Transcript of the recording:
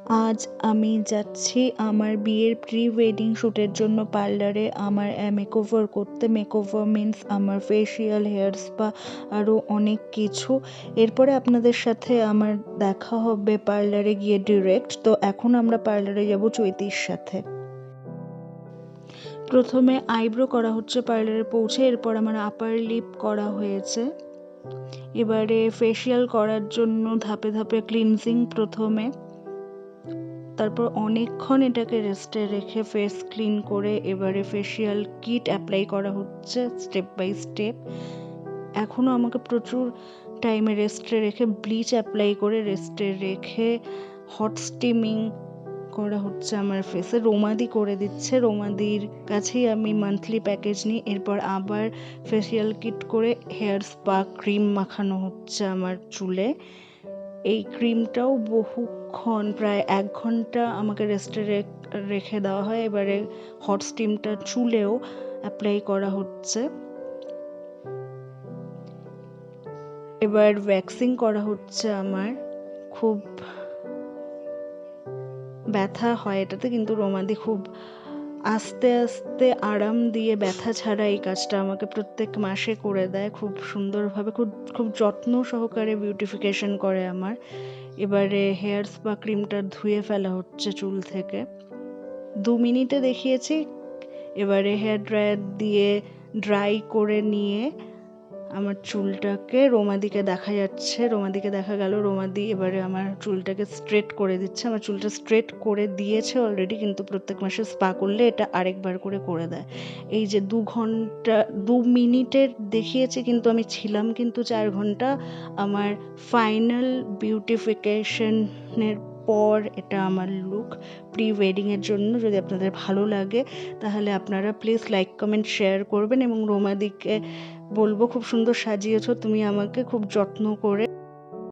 আজ আমি যাচ্ছি আমার বিয়ের প্রি ওয়েডিং শ্যুটের জন্য পার্লারে আমার মেকওভার করতে। মেকওভার মিন্স আমার ফেসিয়াল, হেয়ার স্পা, আরও অনেক কিছু। এরপরে আপনাদের সাথে আমার দেখা হবে পার্লারে গিয়ে ডিরেক্ট। তো এখন আমরা পার্লারে যাব চৈতির সাথে। প্রথমে আইব্রো করা হচ্ছে পার্লারে পৌঁছে, এরপর আমার আপার লিপ করা হয়েছে। এবারে ফেসিয়াল করার জন্য ধাপে ধাপে ক্লিনজিং প্রথমে, তারপর অনেকক্ষণ এটাকে রেস্টে রেখে ফেস ক্লিন করে এবারে ফেসিয়াল কিট অ্যাপ্লাই করা হচ্ছে স্টেপ বাই স্টেপ। এখনও আমাকে প্রচুর টাইমে রেস্টে রেখে ব্লিচ অ্যাপ্লাই করে রেস্টে রেখে হট স্টিমিং করা হচ্ছে আমার ফেসে। রোমাদি করে দিচ্ছে, রোমাদির কাছেই আমি মান্থলি প্যাকেজ নিই। এরপর আবার ফেসিয়াল কিট করে হেয়ার স্পা ক্রিম মাখানো হচ্ছে আমার চুলে। এই ক্রিমটাও বহুক্ষণ, প্রায় 1 ঘন্টা আমাকে রেস্টে রেখে দেওয়া হয়। এবারে হট স্টিমটা চুলেও অ্যাপ্লাই করা হচ্ছে। এবার ভ্যাক্সিং করা হচ্ছে আমার। খুব ব্যথা হয় এটাতে, কিন্তু রোমাদি খুব আস্তে আস্তে আরাম দিয়ে ব্যথা ছাড়া এই কাজটা আমাকে প্রত্যেক মাসে করে দেয় খুব সুন্দরভাবে, খুব যত্ন সহকারে বিউটিফিকেশন করে আমার। এবারে হেয়ার স্পা ক্রিমটা ধুয়ে ফেলা হচ্ছে চুল থেকে। 2 মিনিটে দেখিয়েছি। এবারে হেয়ার ড্রায়ার দিয়ে ড্রাই করে নিয়ে আমার চুলটাকে রোমাদিকে দেখা যাচ্ছে, রোমাদিকে দেখা গেল। রোমাদি এবারে আমার চুলটাকে স্ট্রেট করে দিচ্ছে। আমার চুলটা স্ট্রেট করে দিয়েছে অলরেডি, কিন্তু প্রত্যেক মাসে স্পা করলে এটা আরেকবার করে দেয়। এই যে 2 মিনিটের দেখিয়েছে, কিন্তু আমি ছিলাম কিন্তু 4 ঘন্টা। আমার ফাইনাল বিউটিফিকেশনের পর এটা আমার লুক প্রি ওয়েডিংয়ের জন্য। যদি আপনাদের ভালো লাগে তাহলে আপনারা প্লিজ লাইক, কমেন্ট, শেয়ার করবেন এবং রোমাদিকে বলবো খুব সুন্দর সাজিয়েছো তুমি আমাকে, খুব যত্ন করে।